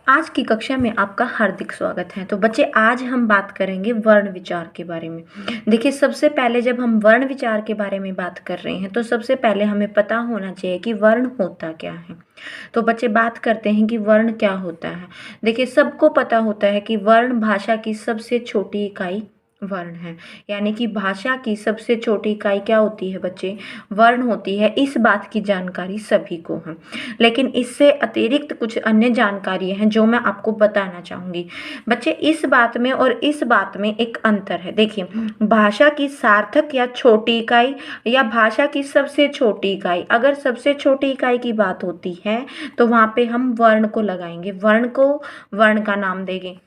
आज की कक्षा में आपका हार्दिक स्वागत है। तो बच्चे, आज हम बात करेंगे वर्ण विचार के बारे में। देखिए, सबसे पहले जब हम वर्ण विचार के बारे में बात कर रहे हैं तो सबसे पहले हमें पता होना चाहिए कि वर्ण होता क्या है। तो बच्चे, बात करते हैं कि वर्ण क्या होता है। देखिए, सबको पता होता है कि वर्ण भाषा की सबसे छोटी इकाई वर्ण है। यानी कि भाषा की सबसे छोटी इकाई क्या होती है बच्चे? वर्ण होती है। इस बात की जानकारी सभी को है, लेकिन इससे अतिरिक्त कुछ अन्य जानकारी हैं जो मैं आपको बताना चाहूँगी। बच्चे, इस बात में और इस बात में एक अंतर है। देखिए, भाषा की सार्थक या छोटी इकाई या भाषा की सबसे छोटी इकाई, अगर सबसे छोटी इकाई की बात होती है तो वहाँ पे हम वर्ण को लगाएंगे, वर्ण को वर्ण का नाम देंगे।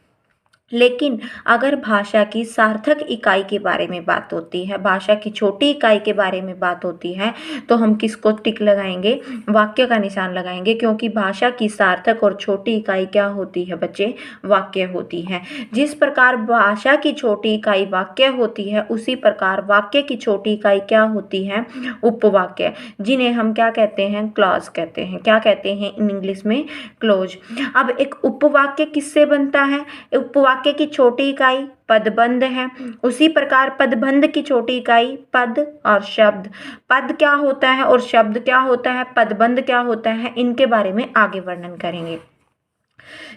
लेकिन अगर भाषा की सार्थक इकाई के बारे में बात होती है, भाषा की छोटी इकाई के बारे में बात होती है, तो हम किसको टिक लगाएंगे? वाक्य का निशान लगाएंगे, क्योंकि भाषा की सार्थक और छोटी इकाई क्या होती है बच्चे? वाक्य होती है। जिस प्रकार भाषा की छोटी इकाई वाक्य होती है, उसी प्रकार वाक्य की छोटी इकाई क्या होती है? उपवाक्य, जिन्हें हम क्या कहते हैं? क्लॉज कहते हैं। क्या कहते हैं इन इंग्लिश में? क्लोज। अब एक उपवाक्य किससे बनता है? उपवाक्य की छोटी इकाई पदबंध है। उसी प्रकार पदबंध की छोटी इकाई पद और शब्द। पद क्या होता है और शब्द क्या होता है, पदबंध क्या होता है, इनके बारे में आगे वर्णन करेंगे।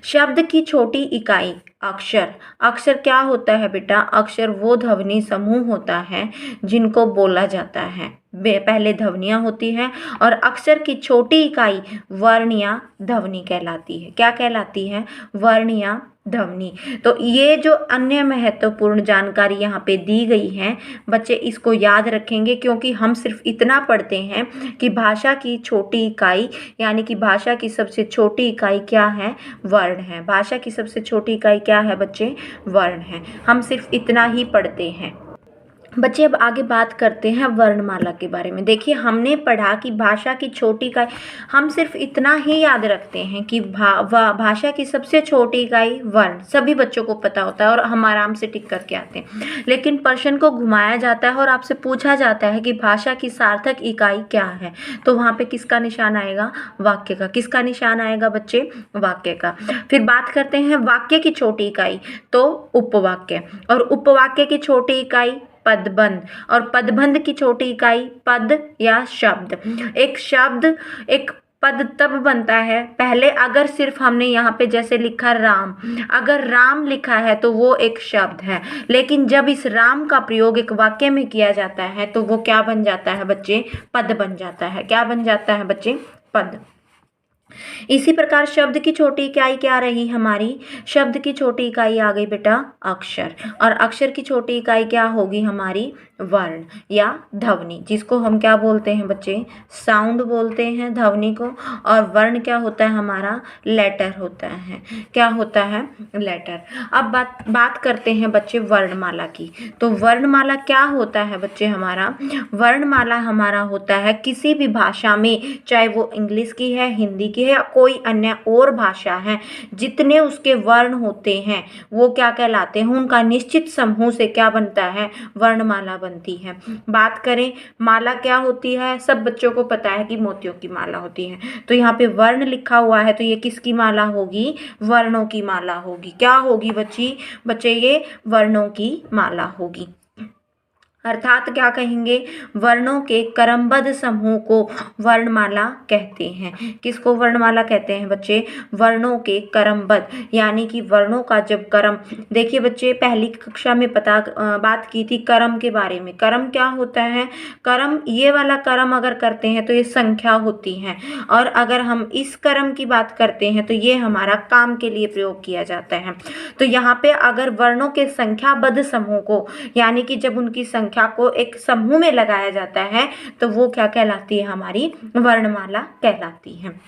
शब्द की छोटी इकाई अक्षर। अक्षर क्या होता है बेटा? अक्षर वो ध्वनि समूह होता है जिनको बोला जाता है। पहले ध्वनियाँ होती हैं और अक्षर की छोटी इकाई वर्ण या ध्वनि कहलाती है। क्या कहलाती है? वर्ण या ध्वनि। तो ये जो अन्य महत्वपूर्ण जानकारी यहाँ पे दी गई है बच्चे, इसको याद रखेंगे, क्योंकि हम सिर्फ इतना पढ़ते हैं कि भाषा की छोटी इकाई, यानी कि भाषा की सबसे छोटी इकाई क्या है? वर्ण है। भाषा की सबसे छोटी इकाई क्या है बच्चे? वर्ण है। हम सिर्फ इतना ही पढ़ते हैं। बच्चे, अब आगे बात करते हैं वर्णमाला के बारे में। देखिए, हमने पढ़ा कि भाषा की छोटी इकाई, हम सिर्फ इतना ही याद रखते हैं कि भाषा की सबसे छोटी इकाई वर्ण, सभी बच्चों को पता होता है और हम आराम से टिक करके आते हैं। लेकिन प्रश्न को घुमाया जाता है और आपसे पूछा जाता है कि भाषा की सार्थक इकाई क्या है, तो वहाँ पे किसका निशान आएगा? वाक्य का। किसका निशान आएगा बच्चे? वाक्य का। फिर बात करते हैं वाक्य की छोटी इकाई, तो उपवाक्य, और उपवाक्य की छोटी इकाई पदबंध, और पदबंध की छोटी इकाई पद या शब्द। एक शब्द, एक पद तब बनता है पहले अगर सिर्फ हमने यहाँ पे जैसे लिखा राम, अगर राम लिखा है तो वो एक शब्द है, लेकिन जब इस राम का प्रयोग एक वाक्य में किया जाता है तो वो क्या बन जाता है बच्चे? पद बन जाता है। क्या बन जाता है बच्चे? पद। इसी प्रकार शब्द की छोटी इकाई क्या रही हमारी? शब्द की छोटी इकाई आ गई बेटा अक्षर, और अक्षर की छोटी इकाई क्या होगी हमारी? वर्ण या ध्वनि, जिसको हम क्या बोलते हैं बच्चे? साउंड बोलते हैं ध्वनि को। और वर्ण क्या होता है हमारा? लेटर होता है। क्या होता है? लेटर। अब बात करते हैं बच्चे वर्णमाला की। तो वर्णमाला क्या होता है बच्चे हमारा? वर्णमाला हमारा होता है किसी भी भाषा में, चाहे वो इंग्लिश की है, हिंदी की है या कोई अन्य और भाषा है, जितने उसके वर्ण होते हैं वो क्या कहलाते हैं? उनका निश्चित समूह से क्या बनता है? वर्णमाला बनती है। बात करें माला क्या होती है, सब बच्चों को पता है कि मोतियों की माला होती है। तो यहाँ पे वर्ण लिखा हुआ है तो ये किसकी माला होगी? वर्णों की माला होगी। क्या होगी बच्चे? ये वर्णों की माला होगी। अर्थात क्या कहेंगे? वर्णों के क्रमबद्ध समूह को वर्णमाला कहते हैं। किसको वर्णमाला कहते हैं बच्चे? वर्णों के क्रमबद्ध, यानी कि वर्णों का जब क्रम, देखिए बच्चे, पहली कक्षा में बात की थी क्रम के बारे में। क्रम क्या होता है? क्रम, ये वाला क्रम अगर करते हैं तो ये संख्या होती है, और अगर हम इस क्रम की बात करते हैं तो ये हमारा काम के लिए प्रयोग किया जाता है। तो यहाँ पे अगर वर्णों के संख्याबद्ध समूह को, यानी कि जब उनकी संख्या को एक समूह में लगाया जाता है तो वो क्या कहलाती है? हमारी वर्णमाला कहलाती है।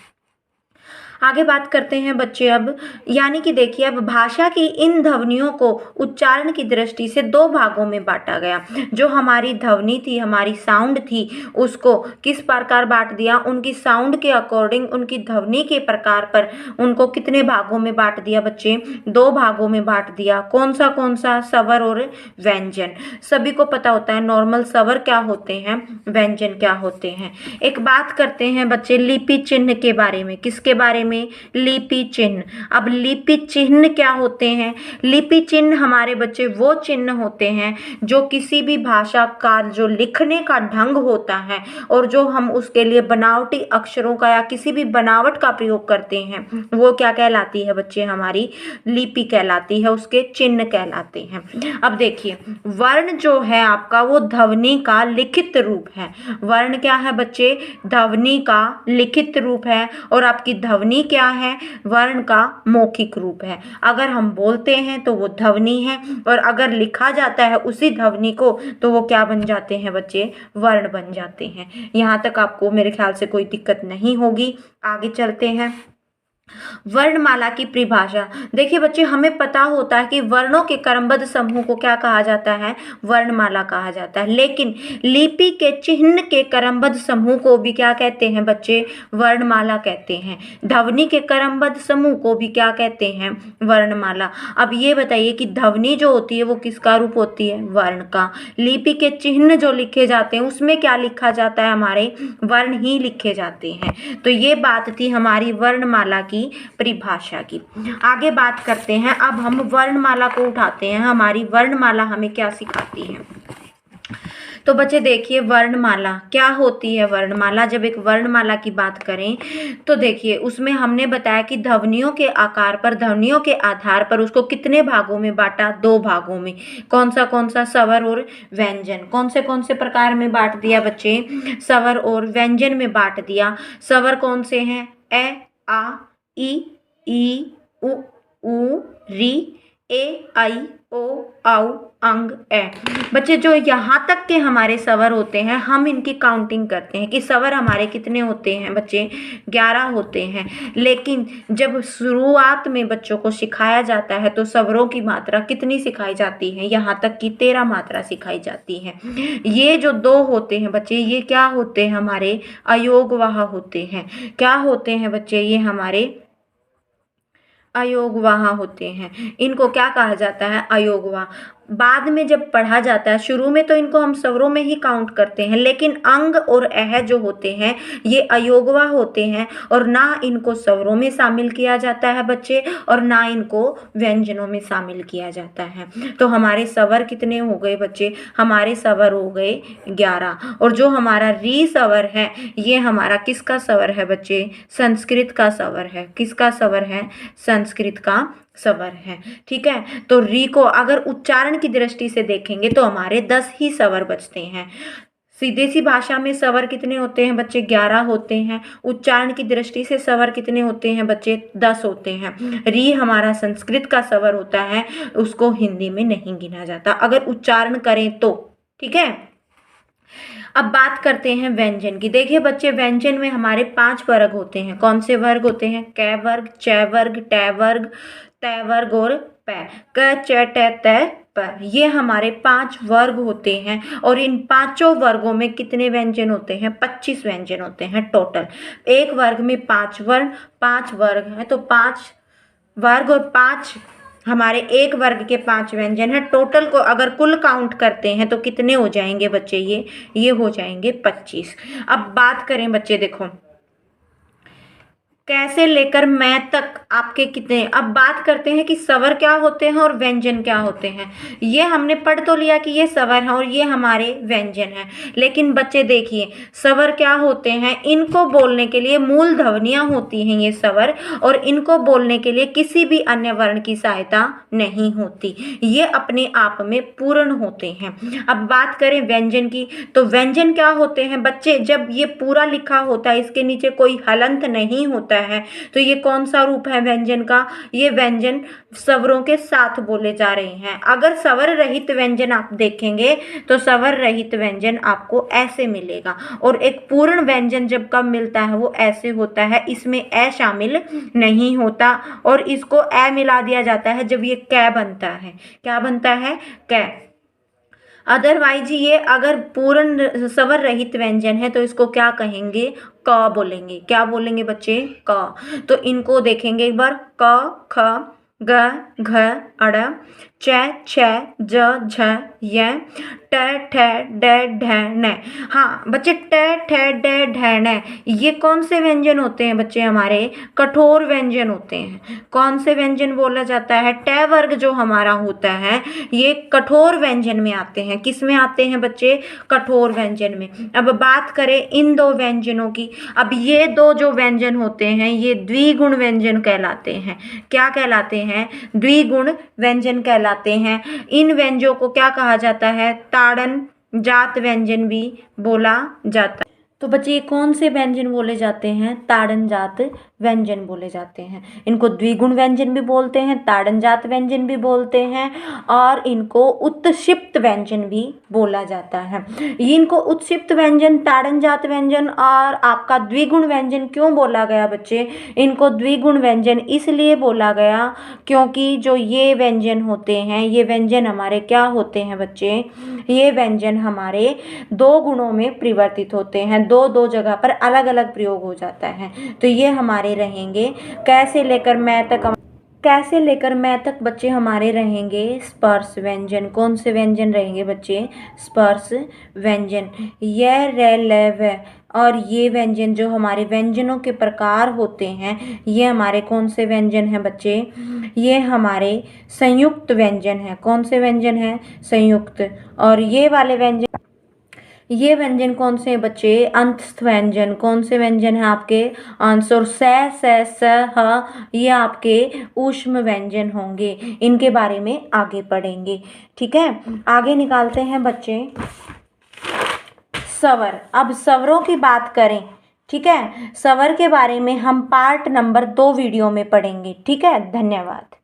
आगे बात करते हैं बच्चे अब, यानी कि देखिए, अब भाषा की इन ध्वनियों को उच्चारण की दृष्टि से दो भागों में बांटा गया। जो हमारी ध्वनि थी, हमारी साउंड थी, उसको किस प्रकार बांट दिया? उनकी साउंड के अकॉर्डिंग, उनकी ध्वनि के प्रकार पर उनको कितने भागों में बांट दिया बच्चे? दो भागों में बांट दिया। कौन सा? स्वर और व्यंजन। सभी को पता होता है नॉर्मल स्वर क्या होते हैं, व्यंजन क्या होते हैं। एक बात करते हैं बच्चे लिपि चिन्ह के बारे में। किसके बारे में, लिपि चिन्ह। अब लिपि चिन्ह क्या होते हैं? लिपि चिन्ह हमारे बच्चे वो चिन्ह होते हैं जो किसी भी भाषा का जो लिखने का ढंग होता है और जो हम उसके लिए बनावटी अक्षरों का या किसी भी बनावट का प्रयोग करते हैं, वो क्या कहलाती है बच्चे? हमारी लिपि कहलाती है, उसके चिन्ह कहलाते हैं। अब देखिए, वर्ण जो है आपका वो ध्वनि का लिखित रूप है। वर्ण क्या है बच्चे? ध्वनि का लिखित रूप है। और आपकी ध्वनि क्या है? वर्ण का मौखिक रूप है। अगर हम बोलते हैं तो वो ध्वनि है, और अगर लिखा जाता है उसी ध्वनि को तो वो क्या बन जाते हैं बच्चे? वर्ण बन जाते हैं। यहाँ तक आपको मेरे ख्याल से कोई दिक्कत नहीं होगी। आगे चलते हैं। वर्णमाला की परिभाषा। देखिए बच्चे, हमें पता होता है कि वर्णों के क्रमबद्ध समूह को क्या कहा जाता है? वर्णमाला कहा जाता है। लेकिन लिपि के चिन्ह के क्रमबद्ध समूह को भी क्या कहते हैं बच्चे? वर्णमाला कहते हैं। ध्वनि के क्रमबद्ध समूह को भी क्या कहते हैं? वर्णमाला। अब ये बताइए कि ध्वनि जो होती है वो किसका रूप होती है? वर्ण का। लिपि के चिन्ह जो लिखे जाते हैं उसमें क्या लिखा जाता है? हमारे वर्ण ही लिखे जाते हैं। तो ये बात थी हमारी वर्णमाला की परिभाषा की। आगे बात करते हैं। अब हम वर्णमाला को उठाते हैं। हमारी वर्णमाला हमें क्या सिखाती है? तो बच्चे देखिए, वर्णमाला क्या होती है? वर्णमाला, जब एक वर्णमाला की बात करें तो देखिए उसमें हमने बताया कि ध्वनियों के आकार पर, ध्वनियों के आधार पर उसको कितने भागों में बांटा? 2 भागों में। कौन सा? स्वर और व्यंजन। कौन से प्रकार में बांट दिया बच्चे? स्वर और व्यंजन में बांट दिया। स्वर कौन से हैं? ए, आ, ई, उ, री, ए, आई, ओ, औ, अंग, ए। बच्चे जो यहाँ तक के हमारे स्वर होते हैं, हम इनकी काउंटिंग करते हैं कि स्वर हमारे कितने होते हैं बच्चे? 11 होते हैं। लेकिन जब शुरुआत में बच्चों को सिखाया जाता है तो स्वरों की मात्रा कितनी सिखाई जाती है? यहाँ तक कि 13 मात्रा सिखाई जाती है। ये जो 2 होते हैं बच्चे, ये क्या होते हैं? हमारे अयोगवाह होते हैं। क्या होते हैं बच्चे? ये हमारे अयोगवाह होते हैं। इनको क्या कहा जाता है? अयोगवाह। बाद में जब पढ़ा जाता है, शुरू में तो इनको हम स्वरों में ही काउंट करते हैं, लेकिन अंग और अह जो होते हैं ये अयोगवाह होते हैं, और ना इनको स्वरों में शामिल किया जाता है बच्चे, और ना इनको व्यंजनों में शामिल किया जाता है। तो हमारे स्वर कितने हो गए बच्चे? हमारे स्वर हो गए 11। और जो हमारा री स्वर है, ये हमारा किसका स्वर है बच्चे? संस्कृत का स्वर है। किसका स्वर है? संस्कृत का स्वर है। ठीक है, तो री को अगर उच्चारण की दृष्टि से देखेंगे तो हमारे 10 ही स्वर बचते हैं। सीधी सी भाषा में स्वर कितने होते हैं बच्चे? 11 होते हैं। उच्चारण की दृष्टि से स्वर कितने होते हैं बच्चे? 10 होते हैं। री हमारा संस्कृत का स्वर होता है, उसको हिंदी में नहीं गिना जाता अगर उच्चारण करें तो। ठीक है, अब बात करते हैं व्यंजन की। देखिए बच्चे, व्यंजन में हमारे 5 वर्ग होते हैं। कौन से वर्ग होते हैं? कै वर्ग, चै वर्ग, टै वर्ग, तै वर्ग और पै। क, च, ट, तै, प। ये हमारे 5 वर्ग होते हैं। और इन 5 वर्गों में कितने व्यंजन होते हैं? 25 व्यंजन होते हैं टोटल। एक वर्ग में 5 वर्ण, 5 वर्ग हैं, तो 5 वर्ग और 5 हमारे एक वर्ग के 5 व्यंजन है। टोटल को अगर कुल काउंट करते हैं तो कितने हो जाएंगे बच्चे? ये हो जाएंगे 25। अब बात करें बच्चे, देखो कैसे लेकर मैं तक आपके कितने। अब बात करते हैं कि स्वर क्या होते हैं और व्यंजन क्या होते हैं। ये हमने पढ़ तो लिया कि ये स्वर है और ये हमारे व्यंजन है, लेकिन बच्चे देखिए स्वर क्या होते हैं। इनको बोलने के लिए मूल ध्वनियां होती हैं ये स्वर, और इनको बोलने के लिए किसी भी अन्य वर्ण की सहायता नहीं होती। ये अपने आप में पूर्ण होते हैं। अब बात करें व्यंजन की, तो व्यंजन क्या होते हैं बच्चे? जब ये पूरा लिखा होता है, इसके नीचे कोई हलंत नहीं होता है, तो ये कौन सा रूप है व्यंजन का? ये व्यंजन स्वरों के साथ बोले जा रहे हैं। अगर स्वर रहित व्यंजन आप देखेंगे तो स्वर रहित व्यंजन आपको ऐसे मिलेगा, और एक पूर्ण व्यंजन जब कब मिलता है वो ऐसे होता है, इसमें ए शामिल नहीं होता, और इसको ए मिला दिया जाता है जब ये कै बनता है। क्या बनता है? कै। अदरवाइज ये अगर पूर्ण स्वर रहित व्यंजन है तो इसको क्या कहेंगे? क बोलेंगे। क्या बोलेंगे बच्चे? क। तो इनको देखेंगे एक बार। क, ख, ग, घ, अड़, च, छ, ज, झ, य, ट, ठ, ड, ढ, न। हाँ बच्चे, ट, ठ, ड, ढ, न, ये कौन से व्यंजन होते हैं बच्चे? हमारे कठोर व्यंजन होते हैं। कौन से व्यंजन बोला जाता है? ट वर्ग जो हमारा होता है ये कठोर व्यंजन में आते हैं। किस में आते हैं बच्चे? कठोर व्यंजन में। अब बात करें इन दो व्यंजनों की। अब ये दो जो व्यंजन होते हैं ये द्विगुण व्यंजन कहलाते हैं। क्या कहलाते हैं? द्विगुण व्यंजन कहलाते हैं। इन व्यंजनों को क्या कहा जाता है? ताड़न जात व्यंजन भी बोला जाता है। तो बच्चे ये कौन से व्यंजन बोले जाते हैं? ताड़न जात व्यंजन बोले जाते हैं। इनको द्विगुण व्यंजन भी बोलते हैं, ताड़न जात व्यंजन भी बोलते हैं और इनको उत्क्षिप्त व्यंजन भी बोला जाता है। इनको उत्क्षिप्त व्यंजन, ताड़न जात व्यंजन और आपका द्विगुण व्यंजन क्यों बोला गया बच्चे? इनको द्विगुण व्यंजन इसलिए बोला गया क्योंकि जो ये व्यंजन होते हैं ये व्यंजन हमारे क्या होते हैं बच्चे? ये व्यंजन हमारे दो गुणों में परिवर्तित होते हैं। दो दो जगह पर अलग अलग प्रयोग हो जाता है। तो ये हमारे रहेंगे कैसे लेकर मैं तक, कैसे लेकर मैं तक बच्चे हमारे रहेंगे स्पर्श व्यंजन। कौन से व्यंजन रहेंगे बच्चे? स्पर्श व्यंजन। यह र ल व और ये व्यंजन जो हमारे व्यंजनों के प्रकार होते हैं ये हमारे कौन से व्यंजन हैं बच्चे? ये हमारे संयुक्त व्यंजन है। कौन से व्यंजन है? संयुक्त। और ये वाले व्यंजन, ये व्यंजन कौन से हैं बच्चे? अंतस्थ व्यंजन। कौन से व्यंजन है आपके? अंश। और स, ह ये आपके ऊष्म व्यंजन होंगे। इनके बारे में आगे पढ़ेंगे। ठीक है, आगे निकालते हैं बच्चे स्वर। अब स्वरों की बात करें, ठीक है, स्वर के बारे में हम पार्ट नंबर 2 वीडियो में पढ़ेंगे। ठीक है, धन्यवाद।